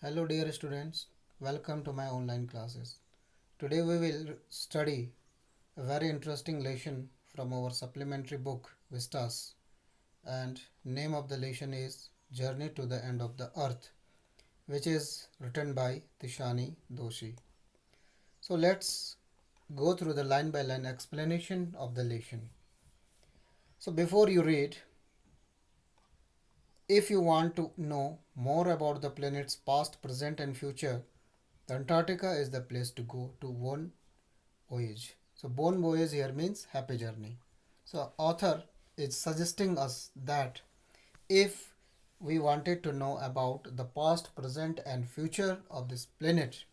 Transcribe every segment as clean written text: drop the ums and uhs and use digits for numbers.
Hello dear students, welcome to my online classes. Today we will study a very interesting lesson from our supplementary book Vistas, and name of the lesson is Journey to the End of the Earth, which is written by Tishani Doshi. So let's go through the line by line explanation of the lesson. So before you read, if you want to know more about the planet's past, present and future, the Antarctica is the place to go to one voyage. So bon voyage here means happy journey. So author is suggesting us that if we wanted to know about the past, present and future of this planet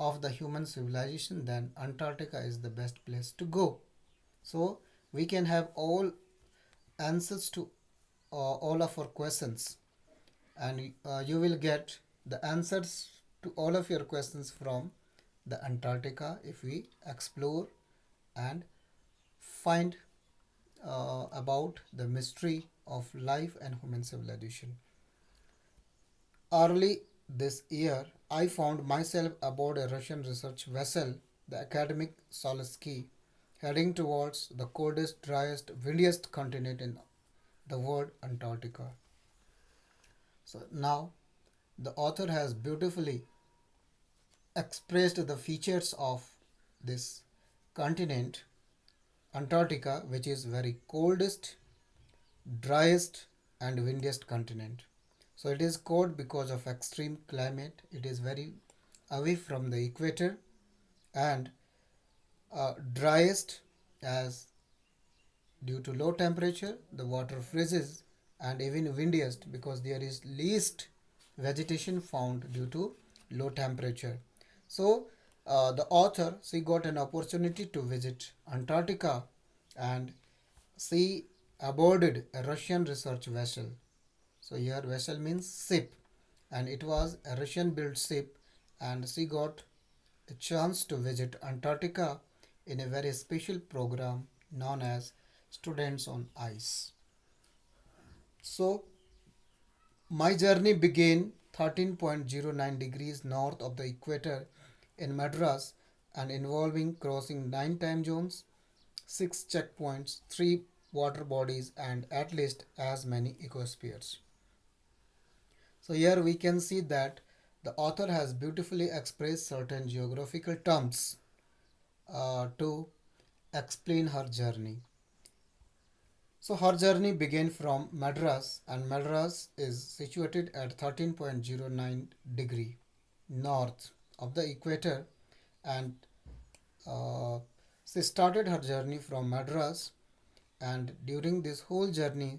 of the human civilization, then Antarctica is the best place to go. So we can have all answers to all of our questions, and you will get the answers to all of your questions from the Antarctica if we explore and find about the mystery of life and human civilization. Early this year, I found myself aboard a Russian research vessel, the Academic Solutsky, heading towards the coldest, driest, windiest continent in the world, Antarctica. So now, the author has beautifully expressed the features of this continent, Antarctica, which is very coldest, driest and windiest continent. So it is cold because of extreme climate. It is very away from the equator, and driest as due to low temperature the water freezes, and even windiest because there is least vegetation found due to low temperature. So the author, she got an opportunity to visit Antarctica, and she aboarded a Russian research vessel. So here vessel means ship, and it was a Russian built ship, and she got a chance to visit Antarctica in a very special program known as Students on Ice. So my journey began 13.09 degrees north of the equator in Madras, and involving crossing 9 time zones, 6 checkpoints, 3 water bodies and at least as many ecospheres. So here we can see that the author has beautifully expressed certain geographical terms to explain her journey. So her journey began from Madras, and Madras is situated at 13.09 degree north of the equator, and uh, she started her journey from Madras, and during this whole journey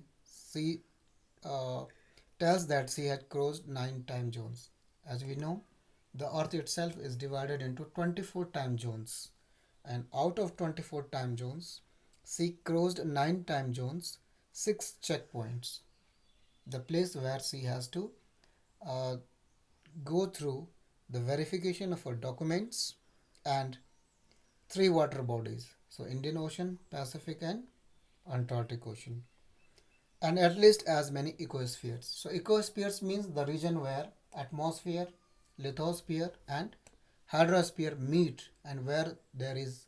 she uh, tells that she had crossed 9 time zones. As we know, the earth itself is divided into 24 time zones, and out of 24 time zones she crossed 9 time zones, 6 checkpoints, the place where she has to uh, go through the verification of her documents, and 3 water bodies, so Indian Ocean, Pacific and Antarctic Ocean, and at least as many ecospheres. So ecospheres means the region where atmosphere, lithosphere and hydrosphere meet, and where there is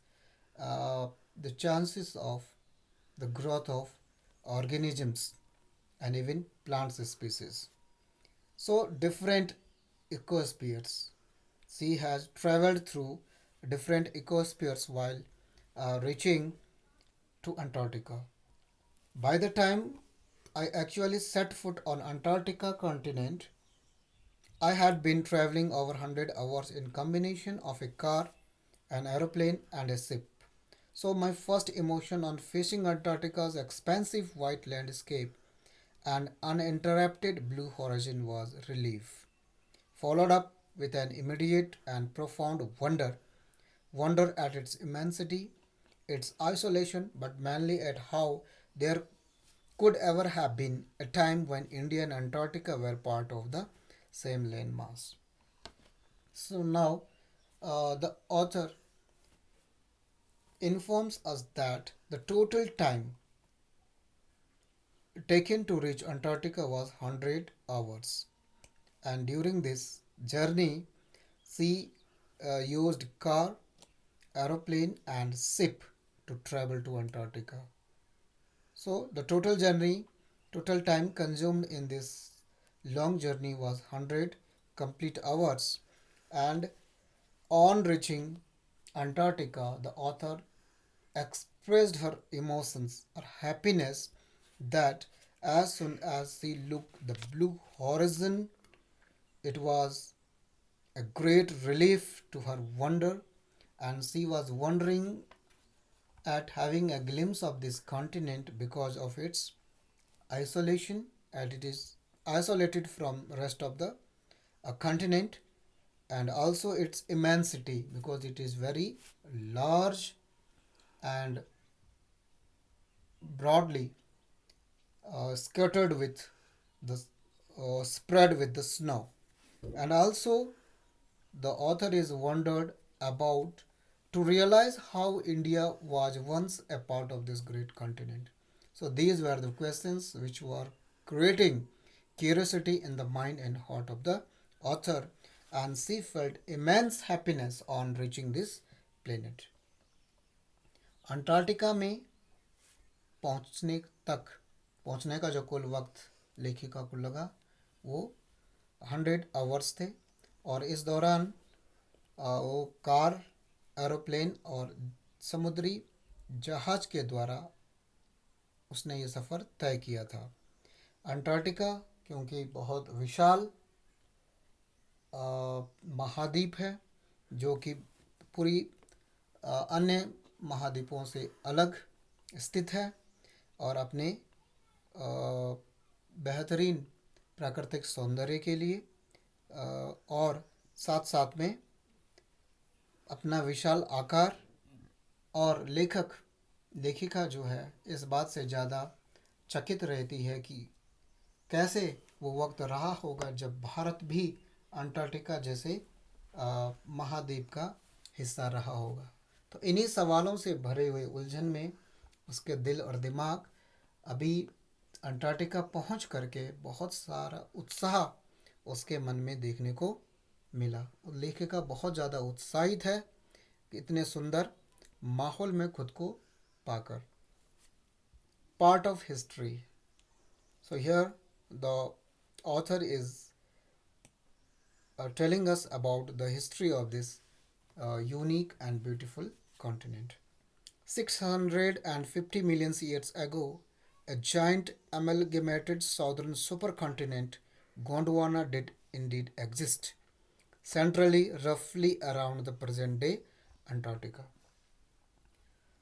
uh, the chances of the growth of organisms and even plant species. So different ecospheres. She has traveled through different ecospheres while reaching to Antarctica. By the time I actually set foot on Antarctica continent, I had been traveling over 100 hours in combination of a car, an aeroplane and a ship. So my first emotion on facing Antarctica's expansive white landscape and uninterrupted blue horizon was relief, followed up with an immediate and profound wonder at its immensity, its isolation, but mainly at how there could ever have been a time when India and Antarctica were part of the same landmass. So now the author informs us that the total time taken to reach Antarctica was 100 hours, and during this journey, she used car, aeroplane, and ship to travel to Antarctica. So the total time consumed in this long journey was 100 complete hours. And on reaching Antarctica, the author expressed her emotions, her happiness that as soon as she looked the blue horizon, it was a great relief to her wonder, and she was wondering at having a glimpse of this continent because of its isolation, and it is isolated from rest of the continent, and also its immensity because it is very large and broadly scattered with the spread with the snow. And also the author is wondered about to realize how India was once a part of this great continent. So these were the questions which were creating curiosity in the mind and heart of the author, and she felt immense happiness on reaching this planet. Antarctica में पहुंचने तक पहुंचने का जो कुल वक्त लेखिका को लगा वो 100 आवर्स थे, और इस दौरान वो कार, एरोप्लेन और समुद्री जहाज के द्वारा उसने ये सफ़र तय किया था। अंटार्कटिका क्योंकि बहुत विशाल महाद्वीप है जो कि पूरी अन्य महाद्वीपों से अलग स्थित है और अपने बेहतरीन प्राकृतिक सौंदर्य के लिए और साथ साथ में अपना विशाल आकार, और लेखिका जो है इस बात से ज़्यादा चकित रहती है कि कैसे वो वक्त रहा होगा जब भारत भी अंटार्कटिका जैसे महाद्वीप का हिस्सा रहा होगा। तो इन्हीं सवालों से भरे हुए उलझन में उसके दिल और दिमाग अभी अंटार्कटिका पहुंच करके बहुत सारा उत्साह उसके मन में देखने को मिला। लेखिका बहुत ज़्यादा उत्साहित है कि इतने सुंदर माहौल में खुद को पाकर। Part of history. So here the author is telling us about the history of this unique and beautiful continent. 650 million years ago, a giant amalgamated southern supercontinent, Gondwana, did indeed exist, centrally roughly around the present day Antarctica.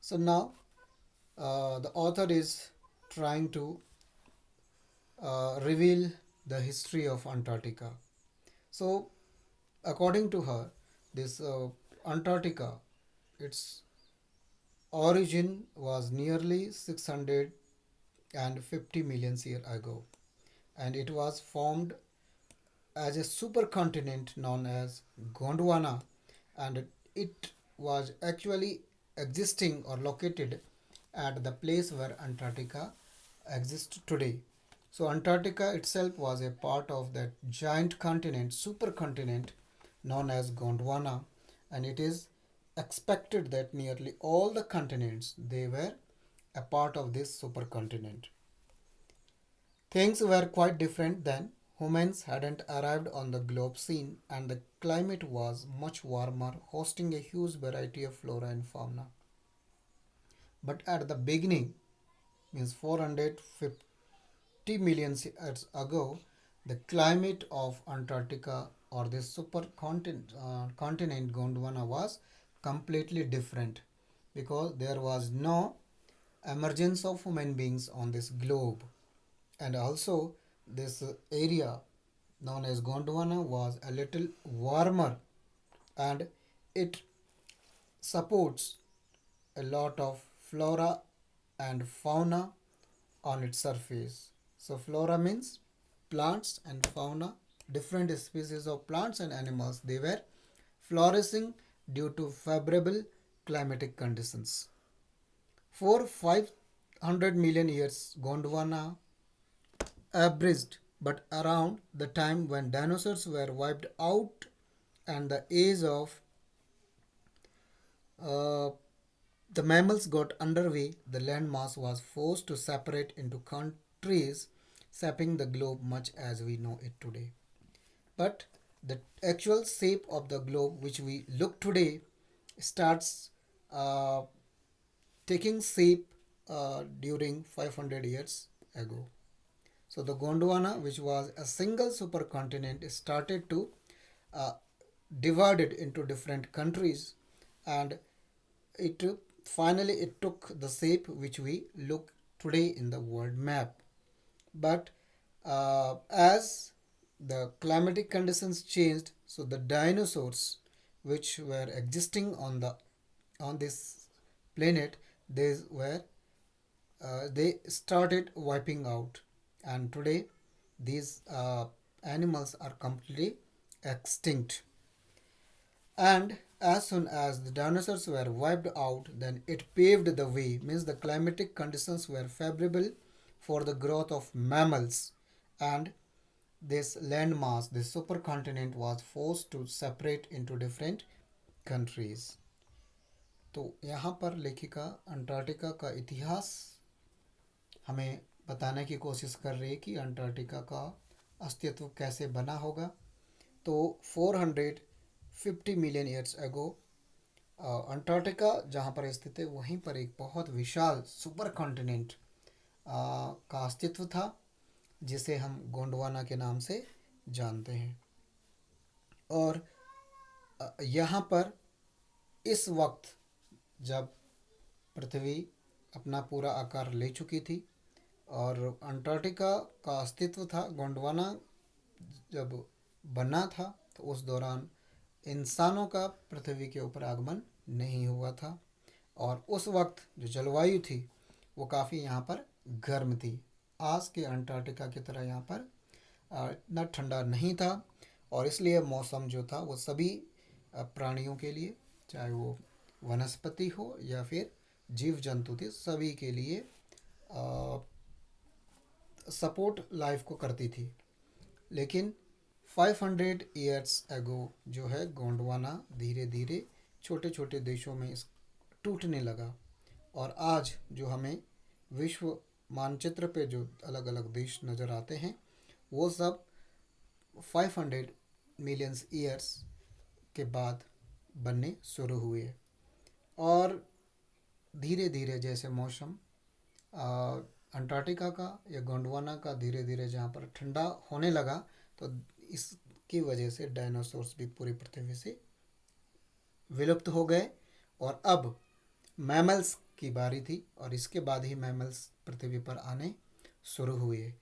So now the author is trying to reveal the history of Antarctica. So, according to her, this Antarctica, its origin was nearly 650 million years ago, and it was formed as a supercontinent known as Gondwana, and it was actually existing or located at the place where Antarctica exists today. So Antarctica itself was a part of that giant continent, supercontinent known as Gondwana, and it is expected that nearly all the continents they were a part of this supercontinent. Things were quite different then. Humans hadn't arrived on the globe scene, and the climate was much warmer, hosting a huge variety of flora and fauna. But at the beginning, means 450 million years ago, the climate of Antarctica or this supercontinent continent Gondwana was completely different because there was no emergence of human beings on this globe, and also this area known as Gondwana was a little warmer, and it supports a lot of flora and fauna on its surface. So flora means plants, and fauna different species of plants and animals, they were flourishing due to favorable climatic conditions. For 500 million years, Gondwana averaged but around the time when dinosaurs were wiped out and the age of uh, the mammals got underway, the landmass was forced to separate into countries, shaping the globe much as we know it today. But the actual shape of the globe which we look today starts uh, taking shape during 500 years ago. So the Gondwana, which was a single supercontinent, started to uh, divide it into different countries, and it finally it took the shape which we look today in the world map. But as the climatic conditions changed, so the dinosaurs which were existing on this planet, they started wiping out, and today these animals are completely extinct. And as soon as the dinosaurs were wiped out, then it paved the way, means the climatic conditions were favorable for the growth of mammals, and this landmass, this supercontinent, was forced to separate into different countries. तो यहाँ पर लेखिका Antarctica का इतिहास हमें बताने की कोशिश कर रही है कि अंटार्कटिका का अस्तित्व कैसे बना होगा। तो 450 मिलियन ईयर्स एगो अंटार्कटिका जहाँ पर स्थित है वहीं पर एक बहुत विशाल सुपर कॉन्टिनेंट का अस्तित्व था, जिसे हम गोंडवाना के नाम से जानते हैं। और यहाँ पर इस वक्त जब पृथ्वी अपना पूरा आकार ले चुकी थी और अंटार्कटिका का अस्तित्व था, गोंडवाना जब बना था, तो उस दौरान इंसानों का पृथ्वी के ऊपर आगमन नहीं हुआ था, और उस वक्त जो जलवायु थी वो काफ़ी यहाँ पर गर्म थी। आज के अंटार्कटिका की तरह यहाँ पर इतना ठंडा नहीं था, और इसलिए मौसम जो था वो सभी प्राणियों के लिए, चाहे वो वनस्पति हो या फिर जीव जंतु थे, सभी के लिए सपोर्ट लाइफ को करती थी। लेकिन 500 ईयर्स एगो जो है गोंडवाना धीरे धीरे छोटे छोटे देशों में टूटने लगा, और आज जो हमें विश्व मानचित्र पे जो अलग अलग देश नज़र आते हैं वो सब 500 मिलियंस ईयर्स के बाद बनने शुरू हुए। और धीरे धीरे जैसे मौसम अंटार्कटिका का या गोंडवाना का धीरे धीरे जहाँ पर ठंडा होने लगा, तो इसकी वजह से डायनासोर्स भी पूरी पृथ्वी से विलुप्त हो गए, और अब मैमल्स की बारी थी, और इसके बाद ही मैमल्स पृथ्वी पर आने शुरू हुए।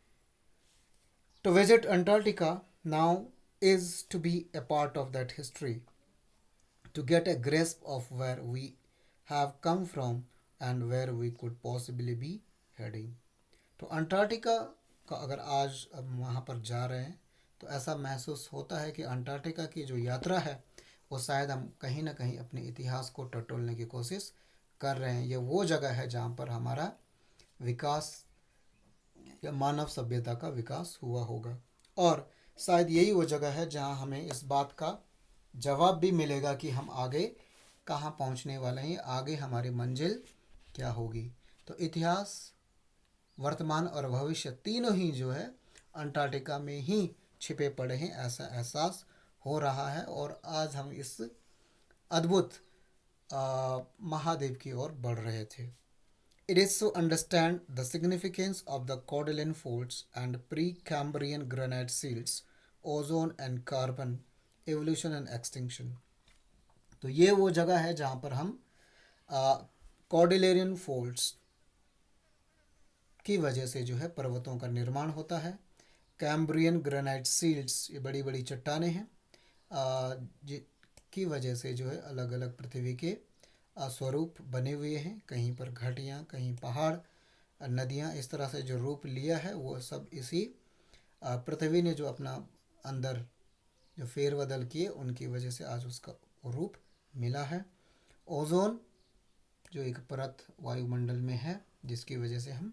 To visit Antarctica now is to be a part of that history, to get a grasp of where we have come from and where we could possibly be heading. तो अंटार्कटिका का अगर आज अब वहाँ पर जा रहे हैं तो ऐसा महसूस होता है कि अंटार्कटिका की जो यात्रा है वो शायद हम कहीं ना कहीं अपने इतिहास को टटोलने की कोशिश कर रहे हैं। ये वो जगह है जहाँ पर हमारा विकास या मानव सभ्यता का विकास हुआ होगा, और शायद यही वो जगह है जहाँ हमें इस बात का जवाब भी मिलेगा कि हम आगे कहाँ पहुँचने वाले हैं, आगे हमारी मंजिल क्या होगी। तो इतिहास, वर्तमान और भविष्य तीनों ही जो है अंटार्कटिका में ही छिपे पड़े हैं, ऐसा एहसास हो रहा है। और आज हम इस अद्भुत महाद्वीप की ओर बढ़ रहे थे। It is to understand the significance of the Cordilleran Faults and Precambrian granite shields, ozone and carbon, evolution and extinction. तो ये वो जगह है जहाँ पर हम कॉर्डिलेरियन फोल्ड्स की वजह से जो है पर्वतों का निर्माण होता है। कैम्ब्रियन ग्रेनाइट सील्ड्स, ये बड़ी बड़ी चट्टानें हैं की वजह से जो है अलग अलग पृथ्वी के स्वरूप बने हुए हैं, कहीं पर घाटियाँ, कहीं पहाड़, नदियाँ, इस तरह से जो रूप लिया है वो सब इसी पृथ्वी ने जो अपना अंदर जो फेरबदल किए उनकी वजह से आज उसका रूप मिला है। ओजोन जो एक परत वायुमंडल में है जिसकी वजह से हम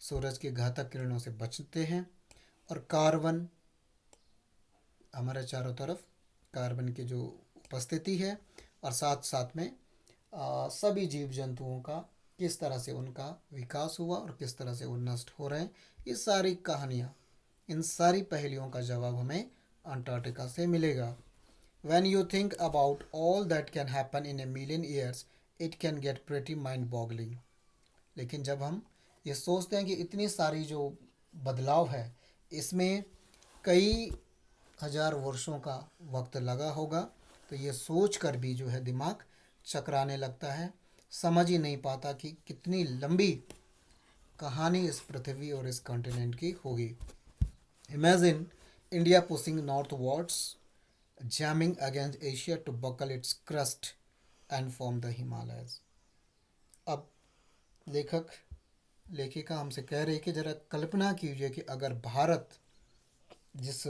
सूरज की घातक किरणों से बचते हैं, और कार्बन, हमारे चारों तरफ कार्बन की जो उपस्थिति है, और साथ साथ में सभी जीव जंतुओं का किस तरह से उनका विकास हुआ और किस तरह से वो नष्ट हो रहे हैं, ये सारी कहानियाँ, इन सारी पहेलियों का जवाब हमें अंटार्कटिका से मिलेगा. When you think about all that can happen in a million years, it can get pretty mind-boggling. लेकिन जब हम ये सोचते हैं कि इतनी सारी जो बदलाव है, इसमें कई हजार वर्षों का वक्त लगा होगा, तो ये सोच कर भी जो है दिमाग चकराने लगता है. समझ ही नहीं पाता कि कितनी लंबी कहानी इस पृथ्वी और इस कॉन्टिनेंट की होगी. Imagine India pushing northwards, jamming against Asia to buckle its crust and form the Himalayas. अब लेखक लेखिका हमसे कह रही कि जरा कल्पना कीजिए कि अगर भारत जिस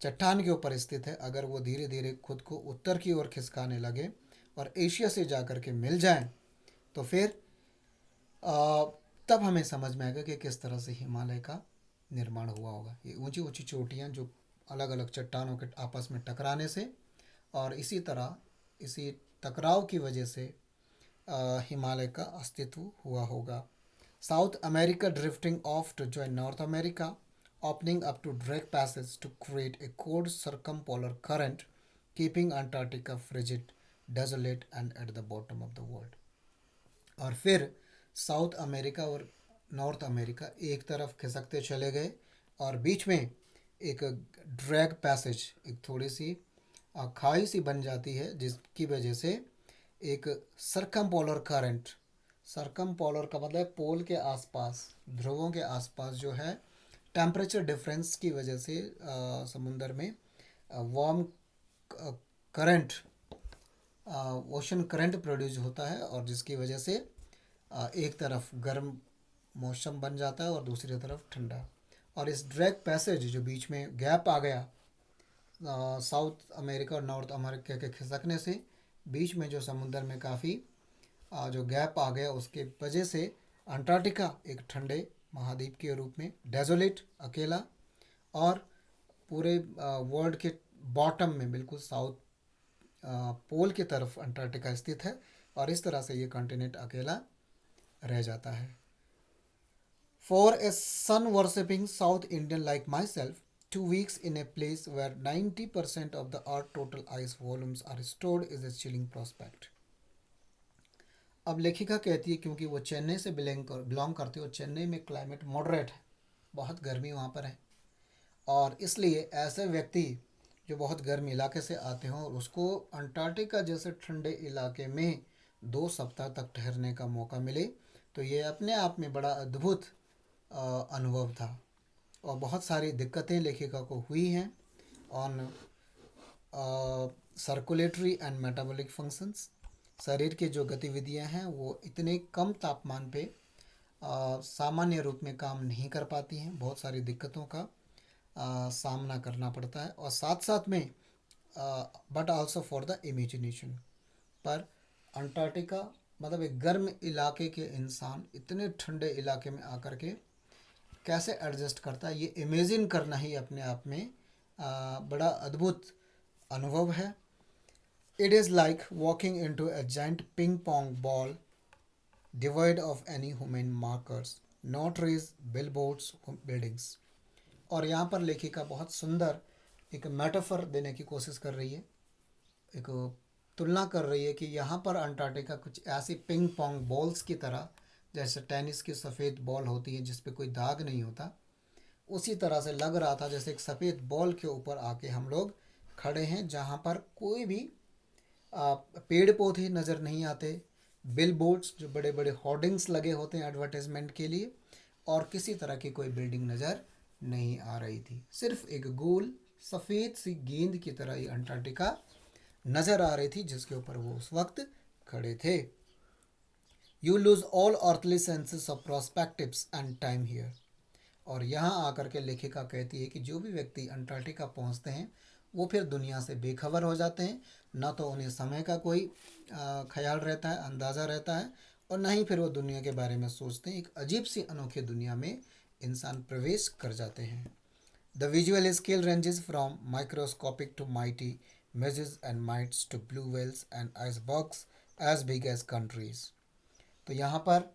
चट्टान के ऊपर स्थित है, अगर वो धीरे धीरे खुद को उत्तर की ओर खिसकाने लगे और एशिया से जाकर के मिल जाएं, तो फिर तब हमें समझ में आएगा कि किस तरह से हिमालय का निर्माण हुआ होगा. ये ऊंची ऊंची चोटियाँ जो अलग अलग चट्टानों के आपस में टकराने से, और इसी तरह इसी टकराव की वजह से हिमालय का अस्तित्व हुआ होगा. South America drifting off to join North America, opening up to Drake Passage to create a cold circumpolar current, keeping Antarctica frigid, desolate and at the bottom of the world. और फिर साउथ अमेरिका और north America एक तरफ खिसकते चले गए, और बीच में एक ड्रैग पैसेज, एक थोड़ी सी खाई सी बन जाती है, जिसकी वजह से एक सरकमपोलर करंट, सरकमपोलर का मतलब पोल के आसपास, ध्रुवों के आसपास जो है टेम्परेचर डिफरेंस की वजह से समुंदर में warm current, ocean current produce होता है, और जिसकी वजह से एक तरफ गर्म मौसम बन जाता है और दूसरी तरफ ठंडा. और इस ड्रैग पैसेज जो बीच में गैप आ गया साउथ अमेरिका और नॉर्थ अमेरिका के खिसकने से, बीच में जो समुंदर में काफ़ी जो गैप आ गया, उसके वजह से अंटार्कटिका एक ठंडे महाद्वीप के रूप में, डेजोलेट अकेला, और पूरे वर्ल्ड के बॉटम में बिल्कुल साउथ पोल की तरफ अंटार्कटिका स्थित है, और इस तरह से ये कॉन्टिनेंट अकेला रह जाता है. For a sun worshipping South Indian like myself, 2 weeks in a place where 90% of the earth total ice volumes are stored is a chilling prospect. अब लेखिका कहती है क्योंकि वो चेन्नई से बिलोंग करती है, और चेन्नई में क्लाइमेट मॉडरेट है, बहुत गर्मी वहाँ पर है, और इसलिए ऐसे व्यक्ति जो बहुत गर्म इलाके से आते हों और उसको अंटार्कटिका जैसे ठंडे इलाके में 2 सप्ताह तक ठहरने का मौका मिले, तो ये अपने आप में बड़ा अद्भुत अनुभव था. और बहुत सारी दिक्कतें लेखिका को हुई हैं on circulatory and metabolic functions. शरीर की जो गतिविधियां हैं वो इतने कम तापमान पे सामान्य रूप में काम नहीं कर पाती हैं, बहुत सारी दिक्कतों का सामना करना पड़ता है. और साथ साथ में but also for the imagination. पर अंटार्कटिका मतलब एक गर्म इलाके के इंसान इतने ठंडे इलाके में आकर के कैसे एडजस्ट करता है, ये इमेजिन करना ही अपने आप में बड़ा अद्भुत अनुभव है. It is like walking into a giant ping pong ball devoid of any human markers, no trees, billboards, buildings. और यहाँ पर लेखिका बहुत सुंदर एक मेटाफर देने की कोशिश कर रही है, एक तुलना कर रही है कि यहाँ पर अंटार्कटिका कुछ ऐसी पिंग पोंग बॉल्स की तरह, जैसे टेनिस की सफ़ेद बॉल होती है जिस पे कोई दाग नहीं होता, उसी तरह से लग रहा था जैसे एक सफ़ेद बॉल के ऊपर आके हम लोग खड़े हैं, जहाँ पर कोई भी पेड़ पौधे नज़र नहीं आते, बिल बोर्ड्स जो बड़े बड़े होर्डिंग्स लगे होते हैं एडवर्टाइजमेंट के लिए, और किसी तरह की कोई बिल्डिंग नज़र नहीं आ रही थी. सिर्फ एक गोल सफ़ेद सी गेंद की तरह ये अंटार्कटिका नज़र आ रही थी, जिसके ऊपर वो उस वक्त खड़े थे. You lose all earthly senses of prospectives and time here. और यहाँ आकर के लेखिका कहती है कि जो भी व्यक्ति अंटार्कटिका पहुँचते हैं वो फिर दुनिया से बेखबर हो जाते हैं, ना तो उन्हें समय का कोई ख्याल रहता है, अंदाज़ा रहता है, और ना ही फिर वो दुनिया के बारे में सोचते हैं. एक अजीब सी अनोखी दुनिया में इंसान प्रवेश कर जाते हैं. The visual scale ranges from microscopic to mighty midges and mites to blue whales and icebergs as big as countries. तो यहाँ पर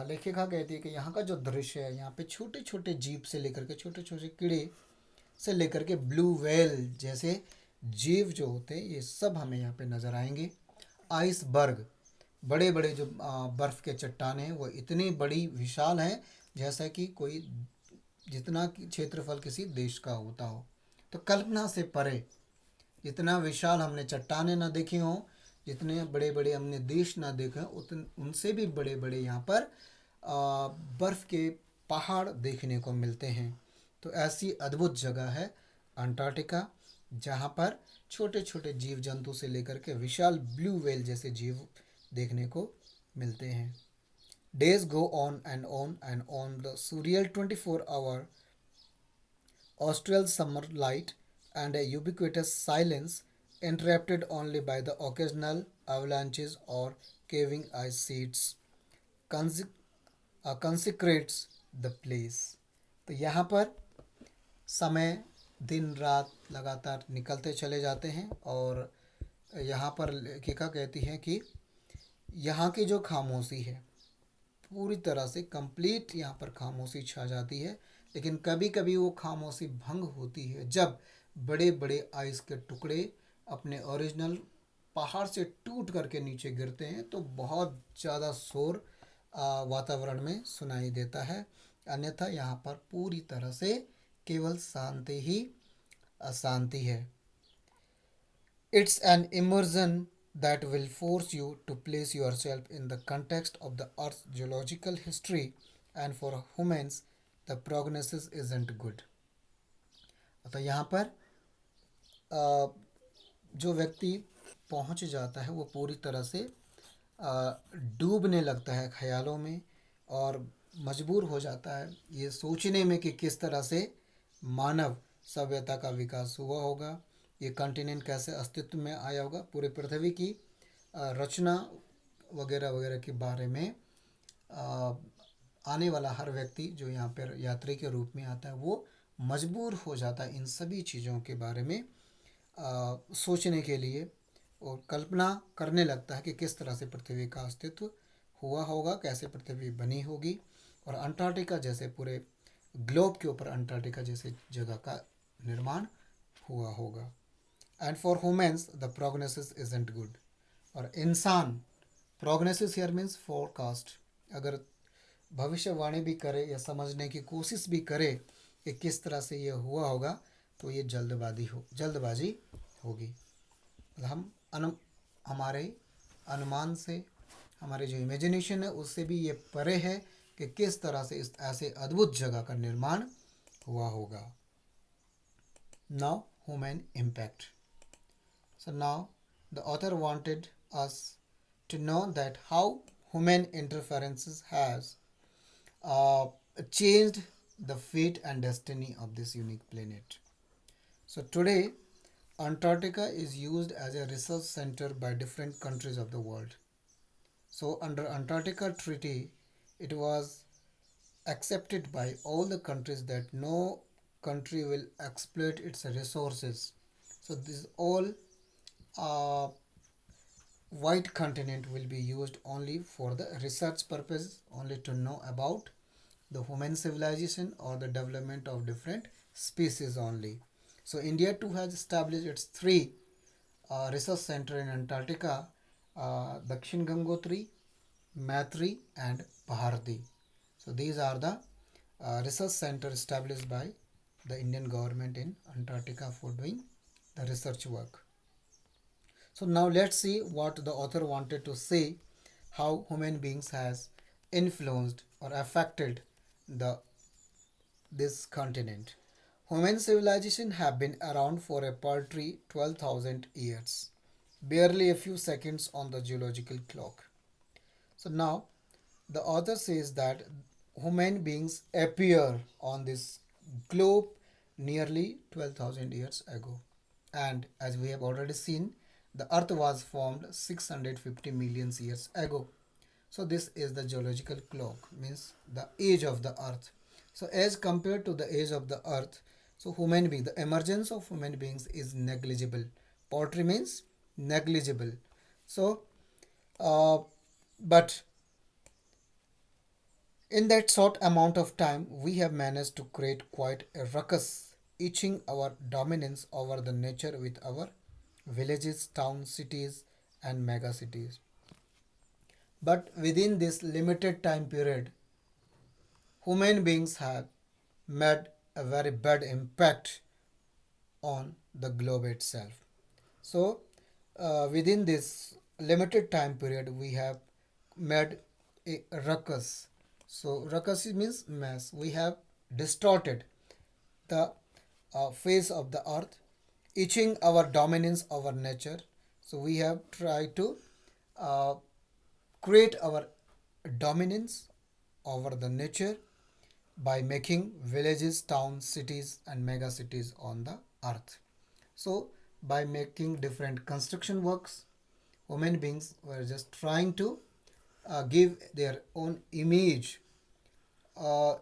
लेखिका कहती है कि यहाँ का जो दृश्य है, यहाँ पे छोटे छोटे जीव से लेकर के छोटे छोटे कीड़े से लेकर के ब्लू व्हेल जैसे जीव जो होते हैं, ये सब हमें यहाँ पे नज़र आएंगे। आइसबर्ग, बड़े बड़े जो बर्फ़ के चट्टाने हैं, वो इतनी बड़ी विशाल हैं जैसा कि कोई जितना कि क्षेत्रफल किसी देश का होता हो। तो कल्पना से परे, जितना विशाल हमने चट्टाने ना देखी हों, जितने बड़े बड़े हमने देश ना देखे उतन उनसे भी बड़े बड़े यहाँ पर बर्फ़ के पहाड़ देखने को मिलते हैं। तो ऐसी अद्भुत जगह है अंटार्कटिका, जहाँ पर छोटे छोटे जीव जंतु से लेकर के विशाल ब्लू व्हेल जैसे जीव देखने को मिलते हैं। Days go on, and on the surreal 24-hour austral summer light and a ubiquitous silence, interrupted only by the occasional avalanches or caving ice sheets, consecrates the place. तो यहाँ पर समय दिन रात लगातार निकलते चले जाते हैं और यहाँ पर लेखिका कहती है कि यहाँ की जो खामोशी है, पूरी तरह से कंप्लीट यहाँ पर खामोशी छा जाती है। लेकिन कभी कभी वो खामोशी भंग होती है जब बड़े बड़े आइस के टुकड़े अपने ओरिजिनल पहाड़ से टूट करके नीचे गिरते हैं, तो बहुत ज़्यादा शोर वातावरण में सुनाई देता है। अन्यथा यहाँ पर पूरी तरह से केवल शांति ही अशांति है। It's an immersion that will force you to place yourself in the context of the Earth's geological history, and for humans, the prognosis isn't good. तो यहाँ पर जो व्यक्ति पहुँच जाता है वो पूरी तरह से डूबने लगता है ख्यालों में और मजबूर हो जाता है ये सोचने में कि किस तरह से मानव सभ्यता का विकास हुआ होगा, ये कॉन्टिनेंट कैसे अस्तित्व में आया होगा, पूरे पृथ्वी की रचना वगैरह वगैरह के बारे में आने वाला हर व्यक्ति जो यहाँ पर यात्री के रूप में आता है वो मजबूर हो जाता है इन सभी चीज़ों के बारे में सोचने के लिए और कल्पना करने लगता है कि किस तरह से पृथ्वी का अस्तित्व हुआ होगा, कैसे पृथ्वी बनी होगी और अंटार्कटिका जैसे पूरे ग्लोब के ऊपर अंटार्कटिका जैसे जगह का निर्माण हुआ होगा। And for humans the prognosis isn't good. और इंसान, प्रोग्नोसिस हियर मीन्स फोरकास्ट, अगर भविष्यवाणी भी करे या समझने की कोशिश भी करे कि किस तरह से ये हुआ होगा, तो ये जल्दबाजी होगी। हमारे अनुमान से, हमारे जो इमेजिनेशन है उससे भी ये परे है कि किस तरह से इस ऐसे अद्भुत जगह का निर्माण हुआ होगा। Now human impact. So now the author wanted us to know that how human interferences has changed the fate and destiny of this unique planet. So today Antarctica is used as a research center by different countries of the world. So under Antarctica Treaty, it was accepted by all the countries that no country will exploit its resources. So this all uh, white continent will be used only for the research purpose, only to know about the human civilization or the development of different species only. So India too has established its three research center in Antarctica, Dakshin Gangotri, Maitri and Bharati. So these are the research center established by the Indian government in Antarctica for doing the research work. So now let's see what the author wanted to say, how human beings has influenced or affected the this continent. Human civilization have been around for a paltry 12,000 years, barely a few seconds on the geological clock. So now the author says that human beings appear on this globe nearly 12,000 years ago. And as we have already seen, the earth was formed 650 million years ago. So this is the geological clock, means the age of the earth. So as compared to the age of the earth, So human being, the emergence of human beings is negligible. Poverty means negligible. So, uh, but in that short amount of time, we have managed to create quite a ruckus, etching our dominance over the nature with our villages, towns, cities, and mega cities. But within this limited time period, human beings have made a very bad impact on the globe itself. So, within this limited time period, we have made a ruckus. So, ruckus means mess. We have distorted the face of the earth, etching our dominance over nature. So, we have tried to uh, create our dominance over the nature by making villages, towns, cities, and mega cities on the earth. So, by making different construction works, human beings were just trying to give their own image uh,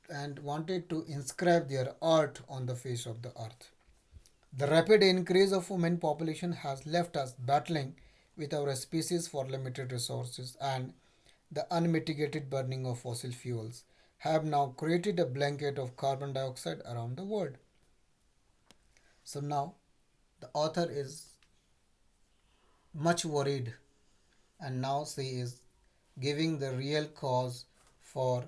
and wanted to inscribe their art on the face of the earth. The rapid increase of human population has left us battling with our species for limited resources, and the unmitigated burning of fossil fuels have now created a blanket of carbon dioxide around the world. So now the author is much worried, and now she is giving the real cause for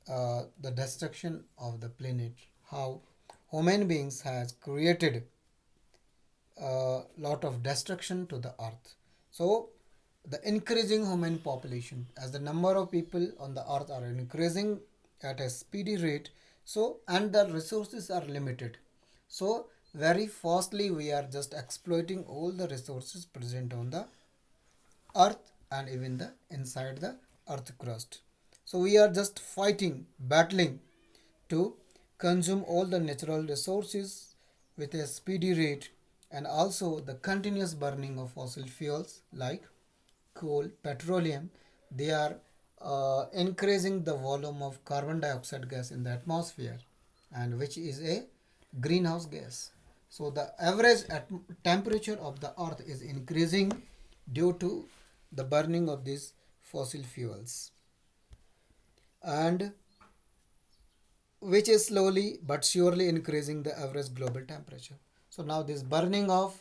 the destruction of the planet. How human beings has created a lot of destruction to the earth. So the increasing human population, as the number of people on the earth are increasing at a speedy rate, so and the resources are limited, so very fastly we are just exploiting all the resources present on the earth and even the inside the earth crust. So we are just fighting, battling to consume all the natural resources with a speedy rate, and also the continuous burning of fossil fuels like coal, petroleum. They are increasing the volume of carbon dioxide gas in the atmosphere, and which is a greenhouse gas. So the average temperature of the earth is increasing due to the burning of these fossil fuels, and which is slowly but surely increasing the average global temperature. So now this burning of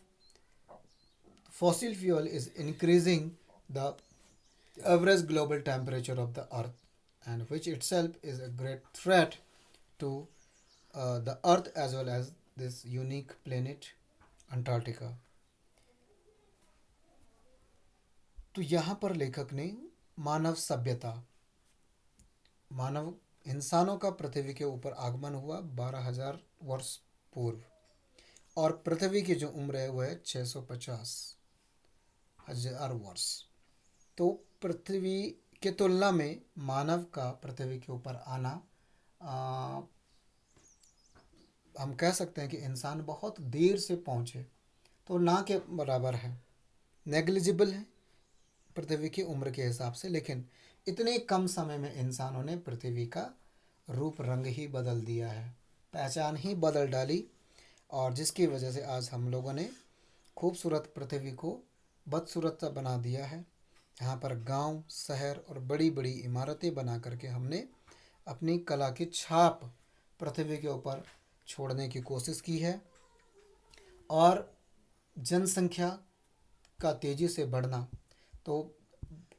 fossil fuel is increasing the average global temperature of the earth, and which itself is a great threat to the earth as well as this unique planet Antarctica. तो यहाँ पर लेखक ने मानव सभ्यता, मानव इंसानों का पृथ्वी के ऊपर आगमन हुआ 12,000 वर्ष पूर्व, और पृथ्वी की जो उम्र है वह है 650,000 वर्ष. तो पृथ्वी के तुलना में मानव का पृथ्वी के ऊपर आना, हम कह सकते हैं कि इंसान बहुत देर से पहुँचे, तो ना के बराबर है, नेग्लिजिबल है पृथ्वी की उम्र के हिसाब से, लेकिन इतने कम समय में इंसानों ने पृथ्वी का रूप रंग ही बदल दिया है, पहचान ही बदल डाली, और जिसकी वजह से आज हम लोगों ने खूबसूरत पृथ्वी को बदसूरत सा बना दिया है. यहाँ पर गांव, शहर और बड़ी बड़ी इमारतें बना करके हमने अपनी कला की छाप पृथ्वी के ऊपर छोड़ने की कोशिश की है, और जनसंख्या का तेज़ी से बढ़ना, तो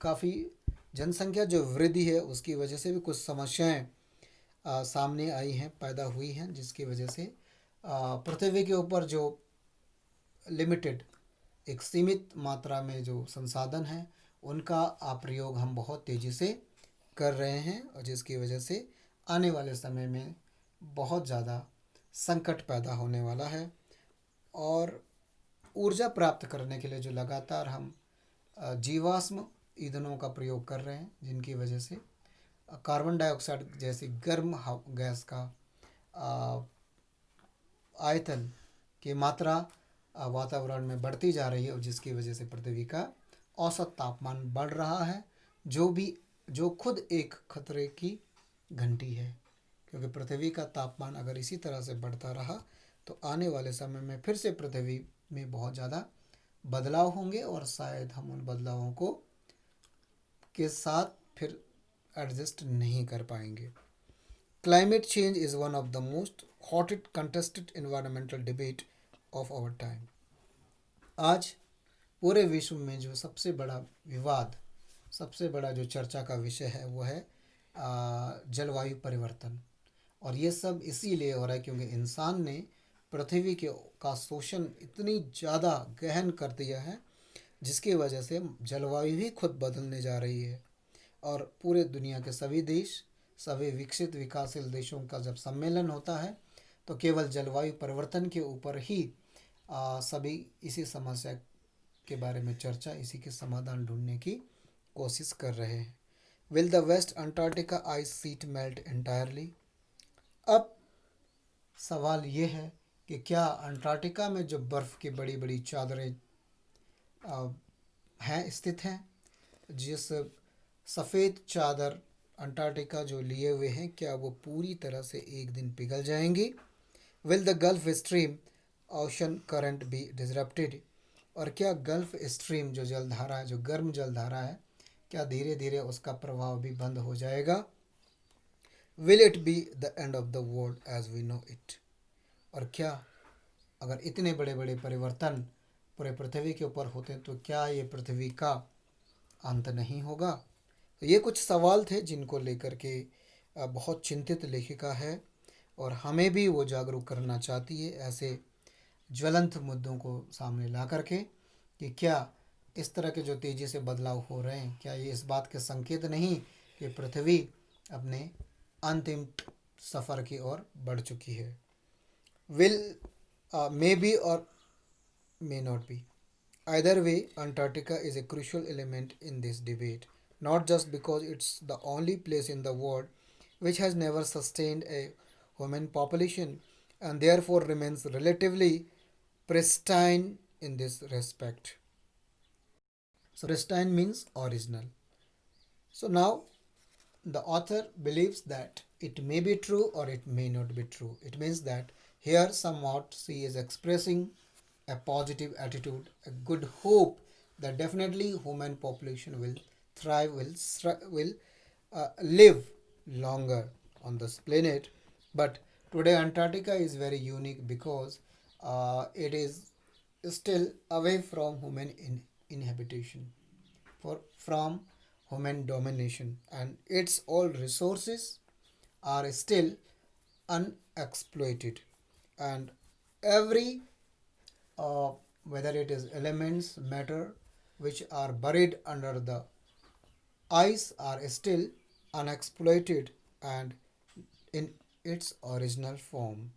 काफ़ी जनसंख्या जो वृद्धि है उसकी वजह से भी कुछ समस्याएं सामने आई हैं, पैदा हुई हैं, जिसकी वजह से पृथ्वी के ऊपर जो लिमिटेड, एक सीमित मात्रा में जो संसाधन हैं उनका प्रयोग हम बहुत तेज़ी से कर रहे हैं, और जिसकी वजह से आने वाले समय में बहुत ज़्यादा संकट पैदा होने वाला है. और ऊर्जा प्राप्त करने के लिए जो लगातार हम जीवाश्म ईंधनों का प्रयोग कर रहे हैं, जिनकी वजह से कार्बन डाइऑक्साइड जैसी गर्म गैस का आयतन की मात्रा वातावरण में बढ़ती जा रही है, और जिसकी वजह से पृथ्वी का औसत तापमान बढ़ रहा है, जो खुद एक खतरे की घंटी है, क्योंकि पृथ्वी का तापमान अगर इसी तरह से बढ़ता रहा तो आने वाले समय में फिर से पृथ्वी में बहुत ज़्यादा बदलाव होंगे और शायद हम उन बदलावों को के साथ फिर एडजस्ट नहीं कर पाएंगे. Climate change is one of the most hotly contested environmental debate of our time. आज पूरे विश्व में जो सबसे बड़ा विवाद, सबसे बड़ा जो चर्चा का विषय है वो है जलवायु परिवर्तन. और ये सब इसीलिए हो रहा है क्योंकि इंसान ने पृथ्वी के का शोषण इतनी ज़्यादा गहन कर दिया है जिसकी वजह से जलवायु ही खुद बदलने जा रही है. और पूरे दुनिया के सभी देश, सभी विकसित विकासशील देशों का जब सम्मेलन होता है तो केवल जलवायु परिवर्तन के ऊपर ही सभी इसी समस्या के बारे में चर्चा, इसी के समाधान ढूंढने की कोशिश कर रहे हैं. Will the West Antarctica ice sheet melt entirely? अब सवाल ये है कि क्या अंटार्कटिका में जो बर्फ़ की बड़ी बड़ी चादरें हैं स्थित हैं, जिस सफ़ेद चादर अंटार्कटिका जो लिए हुए हैं, क्या वो पूरी तरह से एक दिन पिघल जाएंगी? Will the Gulf Stream ocean current be disrupted? और क्या गल्फ स्ट्रीम जो जलधारा है, जो गर्म जलधारा है, क्या धीरे धीरे उसका प्रभाव भी बंद हो जाएगा? Will it be the end of the world as we know it? और क्या अगर इतने बड़े बड़े परिवर्तन पूरे पृथ्वी के ऊपर होते हैं तो क्या ये पृथ्वी का अंत नहीं होगा? तो ये कुछ सवाल थे जिनको लेकर के बहुत चिंतित लेखिका है और हमें भी वो जागरूक करना चाहती है ऐसे ज्वलंत मुद्दों को सामने ला करके कि क्या इस तरह के जो तेज़ी से बदलाव हो रहे हैं, क्या ये इस बात के संकेत नहीं कि पृथ्वी अपने अंतिम सफ़र की ओर बढ़ चुकी है? विल मे बी और may not be. Either way, Antarctica is a crucial element in this debate, not just because it's the only place in the world which has never sustained a human population and therefore remains relatively pristine in this respect. So, pristine means original. So, now the author believes that it may be true or it may not be true. It means that here somewhat she is expressing a positive attitude, a good hope that definitely human population will thrive, will live longer on this planet. But today Antarctica is very unique because it is still away from human inhabitation, from human domination, and its all resources are still unexploited, and every uh, whether it is elements, matter which are buried under the ice are still unexploited and in its original form.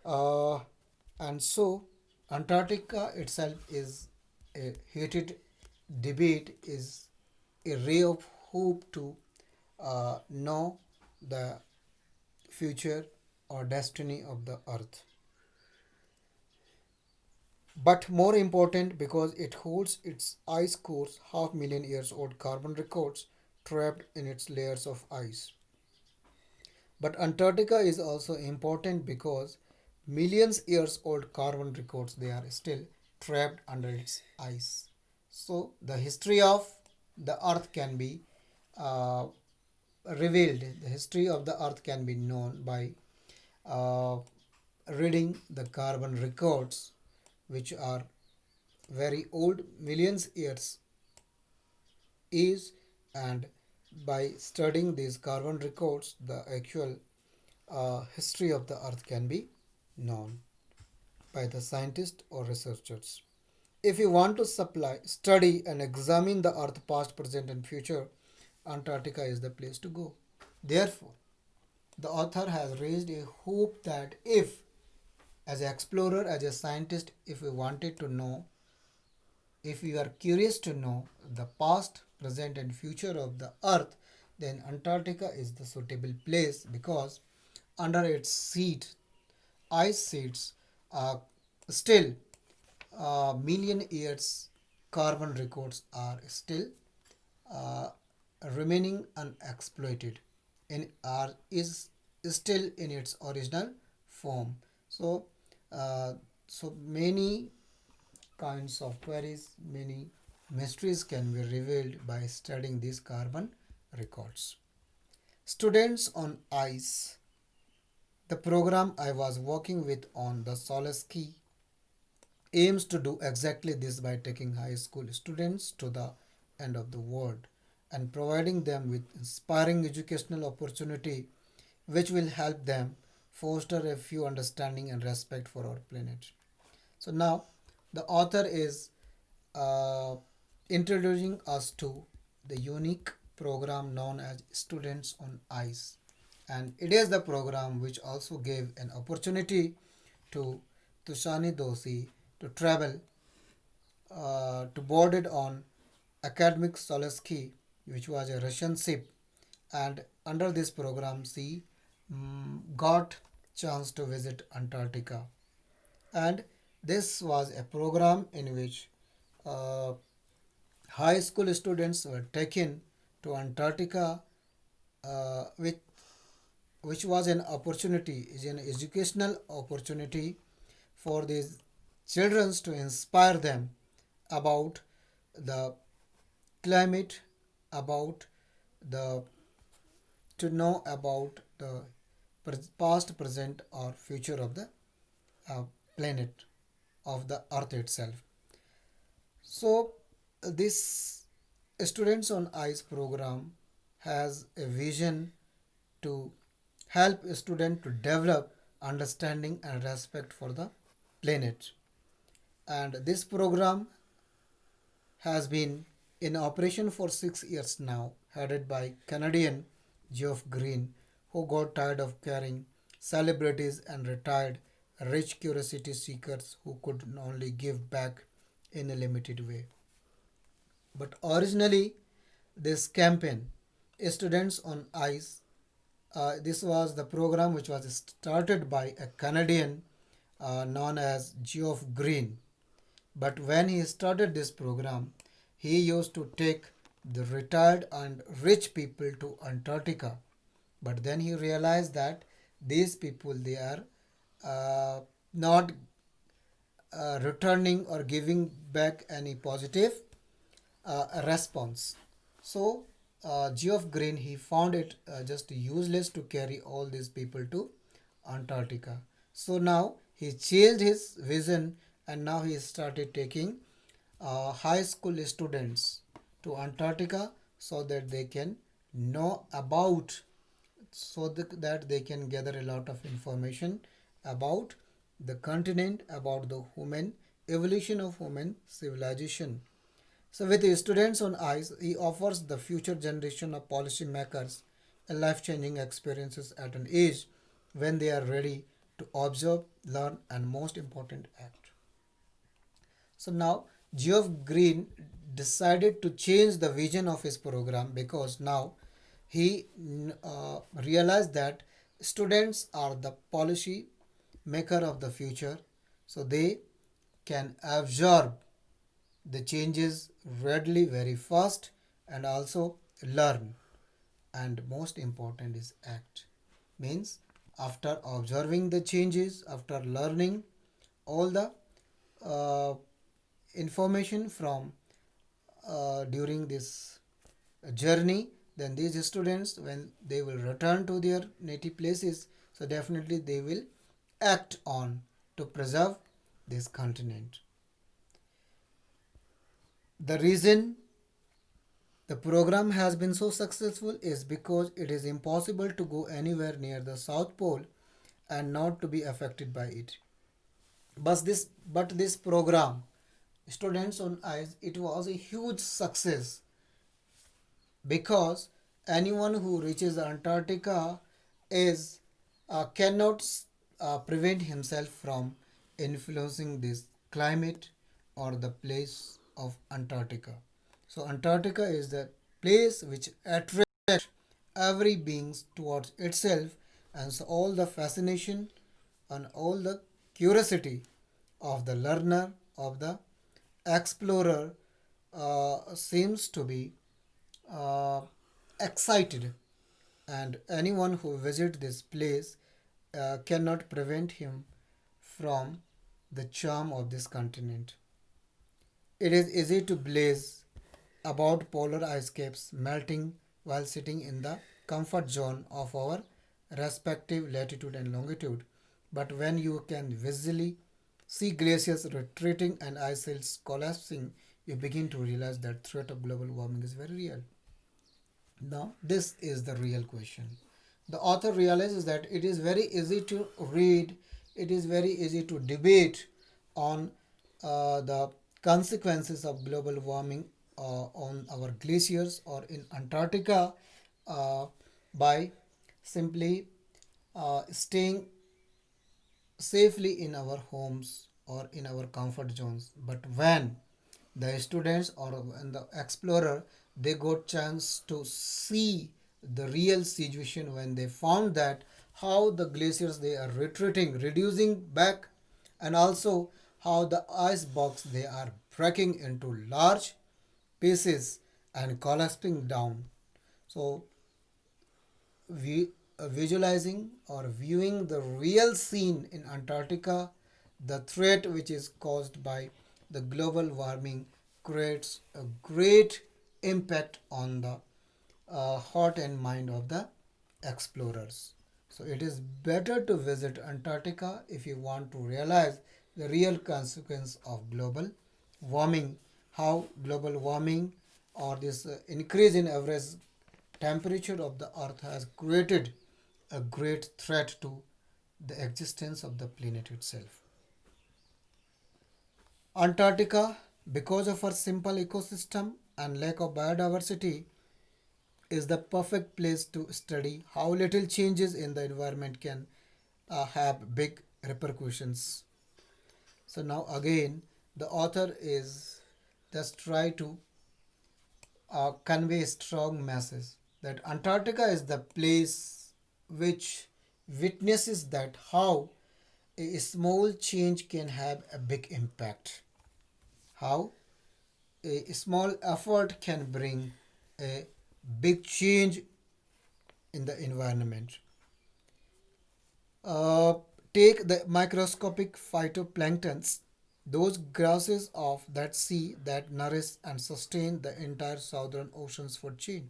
Uh, and so, Antarctica itself is a heated debate, is a ray of hope to know the future or destiny of the earth. But more important because it holds its ice cores half million years old carbon records trapped in its layers of ice. But Antarctica is also important because millions years old carbon records they are still trapped under its ice. So the history of the earth can be uh, revealed. The history of the earth can be known by uh, reading the carbon records which are very old, millions years is, and by studying these carbon records the actual history of the earth can be known by the scientists or researchers. If you want to study and examine the earth past, present and future, Antarctica is the place to go. Therefore, the author has raised a hope that if as an explorer, as a scientist, if we wanted to know, if you are curious to know the past, present and future of the earth, then Antarctica is the suitable place because under its ice sheets, still million years carbon records are still uh, remaining unexploited in are is still in its original form. So uh, so many kinds of queries, many mysteries can be revealed by studying these carbon records. Students on ice. The program I was working with on the Soleski aims to do exactly this by taking high school students to the end of the world and providing them with inspiring educational opportunity which will help them foster a few understanding and respect for our planet. So now the author is uh, introducing us to the unique program known as Students on Ice, and it is the program which also gave an opportunity to Tushani Doshi to travel to boarded on Academic Soleski, which was a Russian ship, and under this program she got chance to visit Antarctica. And this was a program in which uh, high school students were taken to Antarctica, with which was an opportunity, is an educational opportunity for these children to inspire them about the climate, about the to know about the past, present, or future of the uh, planet of the Earth itself. So this Students on Ice program has a vision to help a student to develop understanding and respect for the planet. And this program has been in operation for 6 years now, headed by Canadian Geoff Green, who got tired of carrying celebrities and retired rich curiosity seekers who could only give back in a limited way. But originally, this campaign, Students on Ice, this was the program which was started by a Canadian known as Geoff Green. But when he started this program, he used to take the retired and rich people to Antarctica. But then he realized that these people they are not returning or giving back any positive response. So Geoff Green he found it just useless to carry all these people to Antarctica. So now he changed his vision and now he started taking high school students to Antarctica so that they can know about, that they can gather a lot of information about the continent, about the human evolution of human civilization. So, with the Students on Ice, he offers the future generation of policymakers a life-changing experiences at an age when they are ready to observe, learn, and most important, act. So now Geoff Green decided to change the vision of his program because now he realized that students are the policy maker of the future, so they can absorb the changes readily very fast and also learn, and most important is act, means after observing the changes, after learning all the uh, information from during this journey, then these students when they will return to their native places, so definitely they will act on to preserve this continent. The reason the program has been so successful is because it is impossible to go anywhere near the South Pole and not to be affected by it. But this program, Students on Ice, it was a huge success because anyone who reaches Antarctica is cannot prevent himself from influencing this climate or the place of Antarctica. So Antarctica is the place which attracts every being towards itself, and so all the fascination and all the curiosity of the learner, of the explorer, seems to be uh, excited and anyone who visits this place cannot prevent him from the charm of this continent. It is easy to blaze about polar ice caps melting while sitting in the comfort zone of our respective latitude and longitude. But when you can visually see glaciers retreating and ice fields collapsing, you begin to realize that threat of global warming is very real. Now, this is the real question. The author realizes that it is very easy to read, it is very easy to debate on the consequences of global warming on our glaciers or in Antarctica uh, by simply staying safely in our homes or in our comfort zones. But when the students or when the explorer they got chance to see the real situation, when they found that how the glaciers they are retreating, reducing back, and also how the ice box they are breaking into large pieces and collapsing down. So visualizing or viewing the real scene in Antarctica, the threat which is caused by the global warming creates a great impact on the heart and mind of the explorers. So it is better to visit Antarctica if you want to realize the real consequence of global warming, how global warming or this increase in average temperature of the earth has created a great threat to the existence of the planet itself. Antarctica, because of her simple ecosystem and lack of biodiversity, is the perfect place to study how little changes in the environment can have big repercussions. So now again, the author is just try to convey a strong message that Antarctica is the place which witnesses that how a small change can have a big impact. How a small effort can bring a big change in the environment. Uh, Take the microscopic phytoplanktons, those grasses of that sea that nourish and sustain the entire southern ocean's food chain.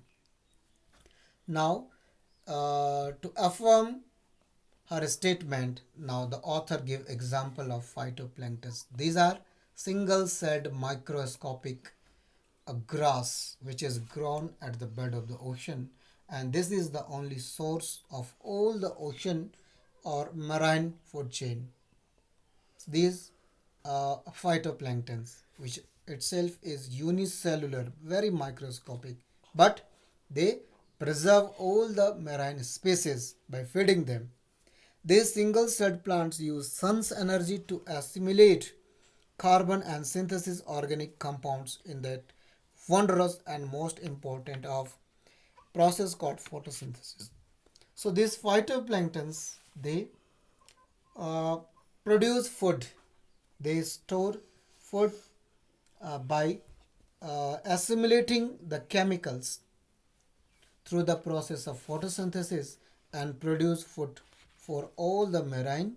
Now, to affirm her statement, now the author give example of phytoplanktons. These are single-celled microscopic grass which is grown at the bed of the ocean, and this is the only source of all the ocean or marine food chain. These phytoplanktons, which itself is unicellular, very microscopic, but they preserve all the marine species by feeding them. These single celled plants use sun's energy to assimilate carbon and synthesis organic compounds in that wondrous and most important of process called photosynthesis. So these phytoplanktons they uh, produce food. They store food by assimilating the chemicals through the process of photosynthesis and produce food for all the marine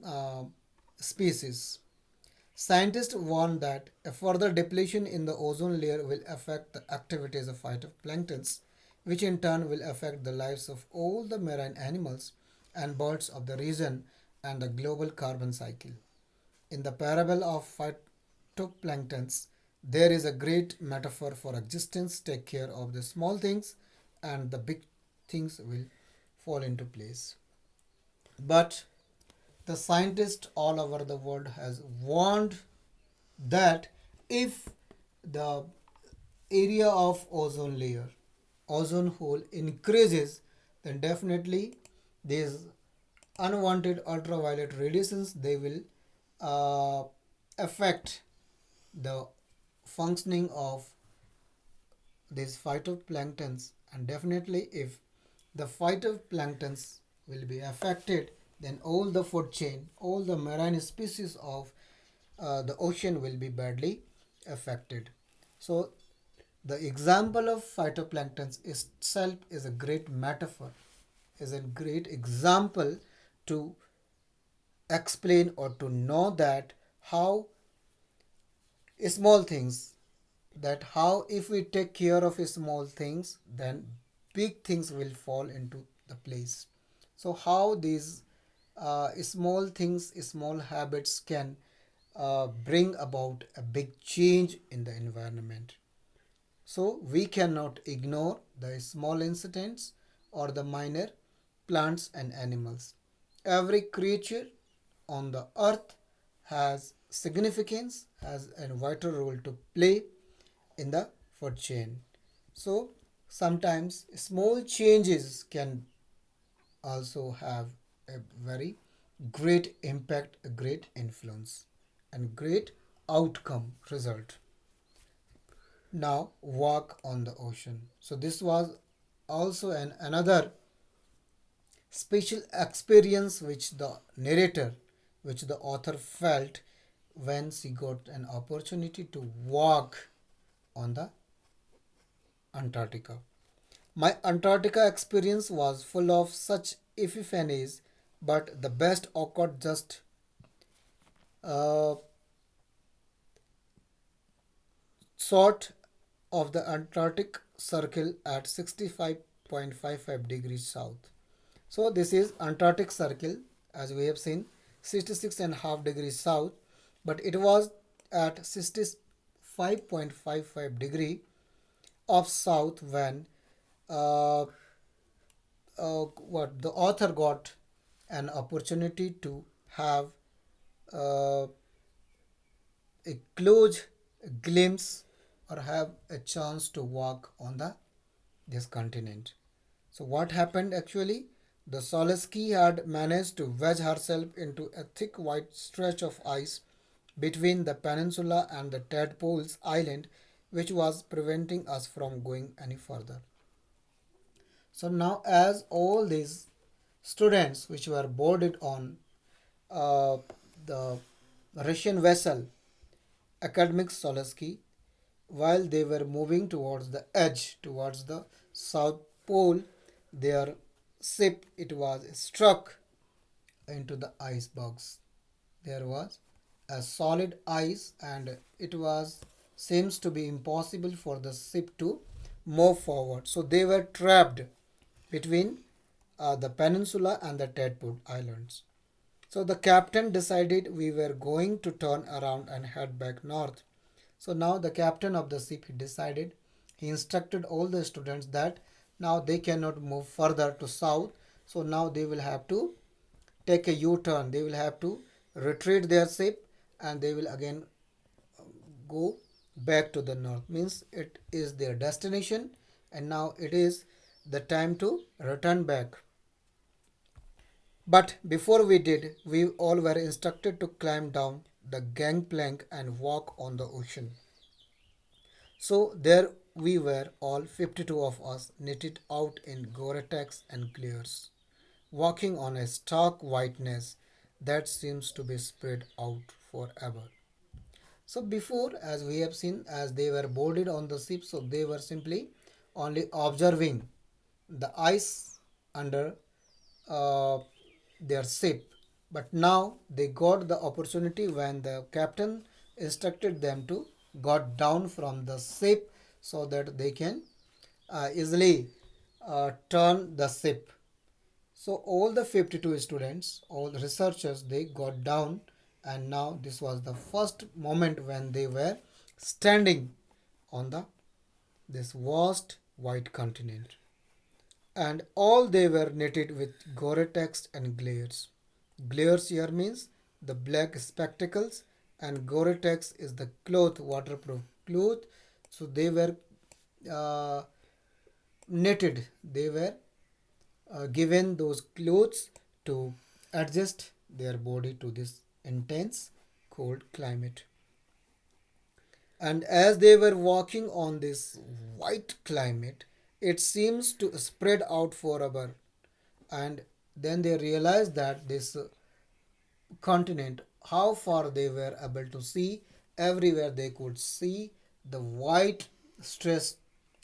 uh, species. Scientists warn that a further depletion in the ozone layer will affect the activities of phytoplanktons, which in turn will affect the lives of all the marine animals and birds of the region and the global carbon cycle. In the parable of phytoplanktons, there is a great metaphor for existence. Take care of the small things, and the big things will fall into place. But the scientists all over the world has warned that if the area of ozone layer, ozone hole increases, then definitely these unwanted ultraviolet radiations they will uh, affect the functioning of these phytoplanktons, and definitely if the phytoplanktons will be affected, then all the food chain, all the marine species of the ocean will be badly affected. So The example of phytoplankton itself is a great metaphor, is a great example to explain or to know that how small things, that how if we take care of small things, then big things will fall into the place. So how these small things, small habits can bring about a big change in the environment. So we cannot ignore the small incidents or the minor plants and animals. Every creature on the earth has significance, has a vital role to play in the food chain. So sometimes small changes can also have a very great impact, a great influence, and great outcome result. Now walk on the ocean. So this was also another special experience which the narrator, which the author felt when she got an opportunity to walk on the Antarctica. My Antarctica experience was full of such epiphanies, but the best occurred just uh, short of the Antarctic Circle at 65.55 degrees south. So this is Antarctic Circle, as we have seen, 66.5 degrees south, but it was at 65.55 degree of south when uh, what the author got an opportunity to have uh, a close glimpse or have a chance to walk on the this continent. So what happened actually? The Soleski had managed to wedge herself into a thick white stretch of ice between the peninsula and the Tadpoles Island, which was preventing us from going any further. So now, as all these students which were boarded on uh, the Russian vessel Academic Soleski, while they were moving towards the edge, towards the South Pole, their ship it was struck into the icebergs. There was a solid ice, and it was seems to be impossible for the ship to move forward. So they were trapped between the peninsula and the Tadpole Islands. So the captain decided we were going to turn around and head back north. So now the captain of the ship he decided, he instructed all the students that now they cannot move further to south. So now they will have to take a U-turn. They will have to retreat their ship and they will again go back to the north. Means it is their destination and now it is the time to return back. But before we did, we all were instructed to climb down the gangplank and walk on the ocean. So there we were, all 52 of us, knitted out in Gore-Tex and glares, walking on a stark whiteness that seems to be spread out forever. So before, as we have seen, as they were boarded on the ship, so they were simply only observing the ice under uh, their ship. But now they got the opportunity when the captain instructed them to got down from the ship so that they can easily turn the ship. So all the 52 students, all the researchers, they got down, and now this was the first moment when they were standing on the this vast white continent, and all they were knitted with Gore-Tex and glares. Glares here means the black spectacles, and Gore-Tex is the cloth, waterproof cloth. So they were uh, knitted. They were given those clothes to adjust their body to this intense cold climate. And as they were walking on this white climate, it seems to spread out forever. And then they realized that this continent, how far they were able to see, everywhere they could see the white stress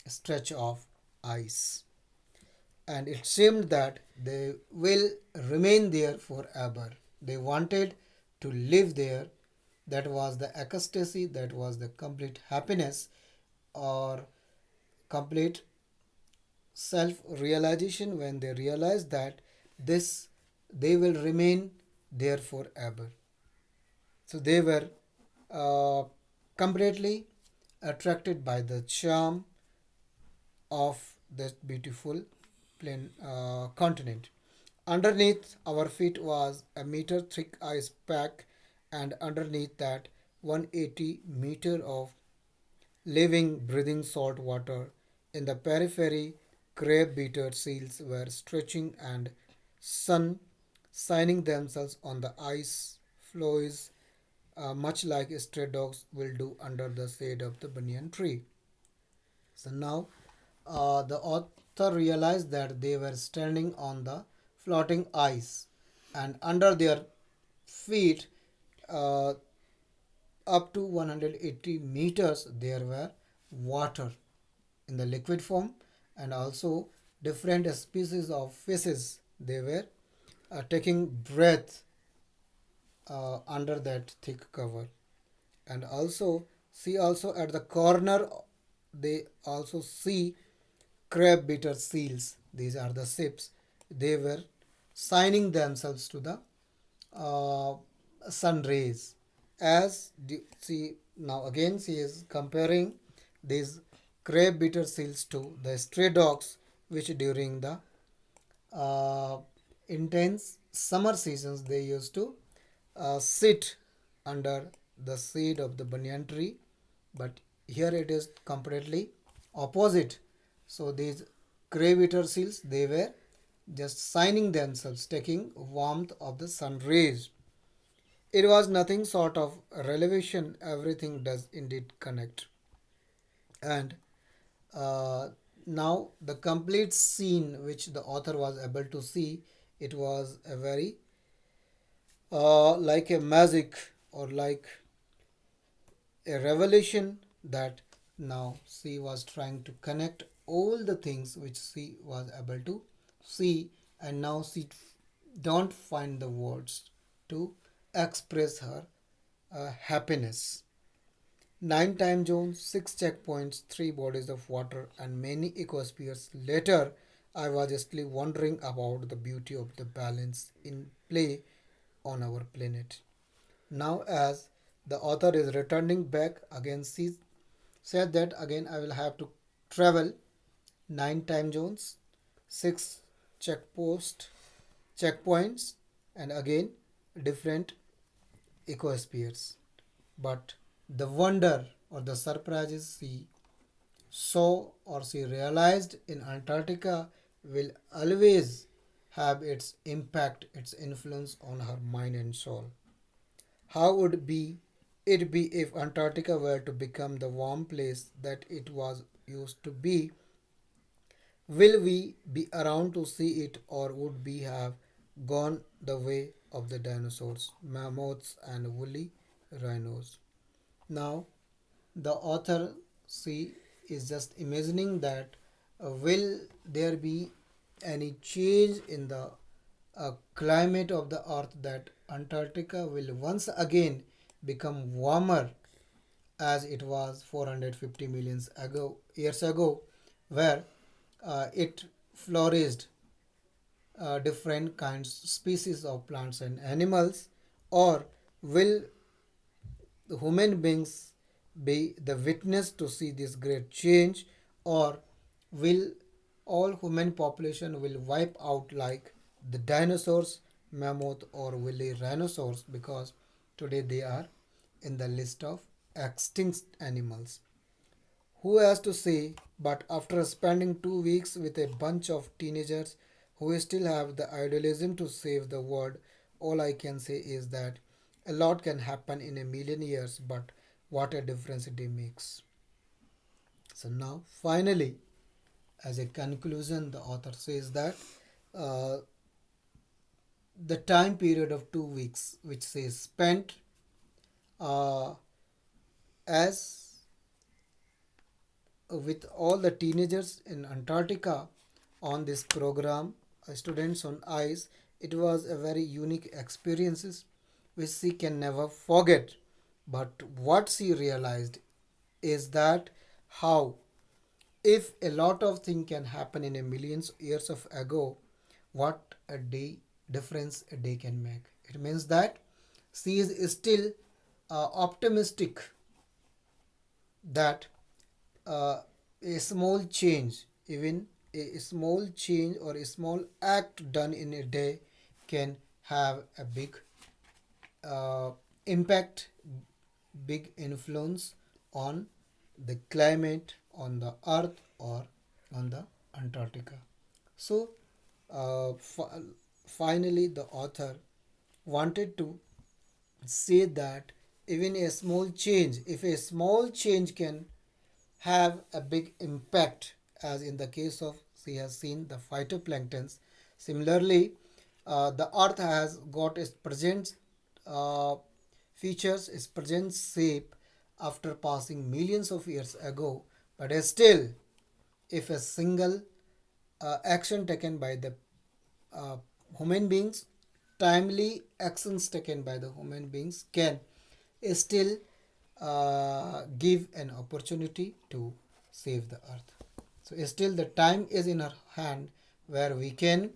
stretch of ice, and it seemed that they will remain there forever. They wanted to live there. That was the ecstasy, that was the complete happiness or complete self realization when they realized that this they will remain there forever. So they were uh, completely attracted by the charm of this beautiful plain continent. Underneath our feet was a meter thick ice pack, and underneath that 180 meter of living, breathing salt water. In the periphery, crab-beater seals were stretching and sun shining themselves on the ice floes, much like stray dogs will do under the shade of the banyan tree. So now the author realized that they were standing on the floating ice, and under their feet, uh, up to 180 meters, there were water in the liquid form, and also different species of fishes. They were taking breath under that thick cover. And also see, also at the corner they also see crab beater seals. These are the ships. They were signing themselves to the uh, sun rays. As see, now again she is comparing these crab beater seals to the stray dogs, which during the uh, intense summer seasons they used to sit under the shade of the banyan tree, but here it is completely opposite. So these crab eater seals, they were just shining themselves, taking warmth of the sun rays. It was nothing sort of relevation, everything does indeed connect. And uh, now the complete scene which the author was able to see, it was a very like a magic or like a revelation, that now she was trying to connect all the things which she was able to see, and now she don't find the words to express her happiness. Nine time zones, six checkpoints, three bodies of water, and many ecospheres later, I was still wondering about the beauty of the balance in play on our planet. Now, as the author is returning back again, she said that again I will have to travel nine time zones, six checkpost checkpoints, and again different ecospheres. But the wonder or the surprises she saw or she realized in Antarctica will always have its impact, its influence on her mind and soul. How would be it be if Antarctica were to become the warm place that it was used to be? Will we be around to see it, or would we have gone the way of the dinosaurs, mammoths, and woolly rhinos? Now, the author C is just imagining that will there be any change in the climate of the earth, that Antarctica will once again become warmer as it was 450 million years ago, where it flourished different kinds species of plants and animals, or will the human beings be the witness to see this great change, or will all human population will wipe out like the dinosaurs, mammoth, or woolly rhinoceros, because today they are in the list of extinct animals. Who has to say? But after spending 2 weeks with a bunch of teenagers who still have the idealism to save the world, all I can say is that a lot can happen in a million years, but what a difference it makes. So, now finally, as a conclusion, the author says that uh, the time period of 2 weeks, which says spent uh, as with all the teenagers in Antarctica on this program, Students on Ice. It was a very unique experiences which she can never forget. But what she realized is that how if a lot of things can happen in a millions years of ago, what a day difference a day can make. It means that she is still optimistic that a small change, even a small change or a small act done in a day can have a big uh, impact, big influence on the climate, on the earth, or on the Antarctica. So, finally, the author wanted to say that even a small change, if a small change can have a big impact, as in the case of she has seen the phytoplanktons. Similarly, the earth has got its present uh, features, its present shape after passing millions of years ago, but still, if a single action taken by the uh, human beings, timely actions taken by the human beings can still give an opportunity to save the earth. So still the time is in our hand where we can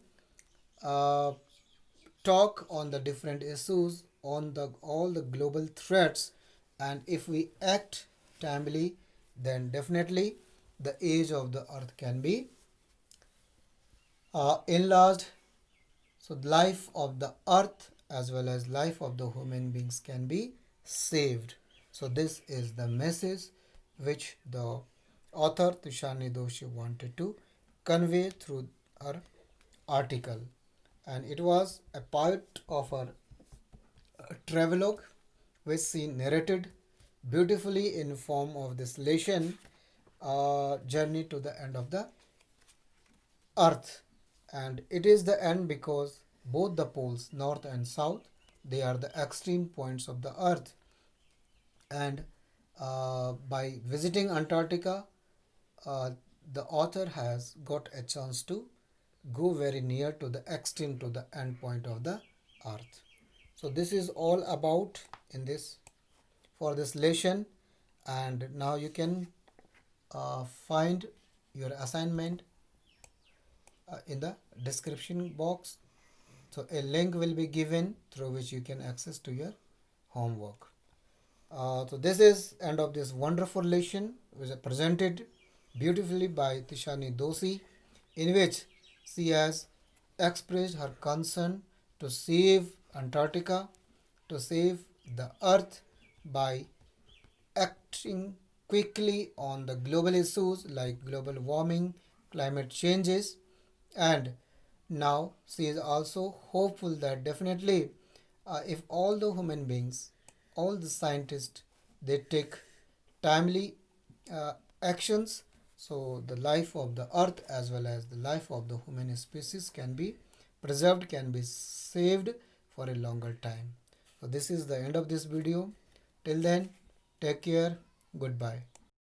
uh, talk on the different issues, on the all the global threats, and if we act timely, then definitely the age of the earth can be enlarged. So the life of the earth as well as life of the human beings can be saved. So this is the message which the author Tushani Doshi wanted to convey through her article, and it was a part of her travelogue which she narrated beautifully in form of this lesson, journey to the end of the earth. And it is the end because both the poles north and south, they are the extreme points of the earth. And by visiting Antarctica, uh, the author has got a chance to go very near to the extreme, to the end point of the earth. So this is all about in this for this lesson. And now you can find your assignment in the description box. So a link will be given through which you can access to your homework. So this is end of this wonderful lesson which is presented beautifully by Tishani Doshi, in which she has expressed her concern to save Antarctica, to save the earth by acting quickly on the global issues like global warming, climate changes, and now she is also hopeful that definitely if all the human beings, all the scientists, they take timely uh, actions, so the life of the earth as well as the life of the human species can be preserved, can be saved for a longer time. So this is the end of this video. Till then, take care. Goodbye.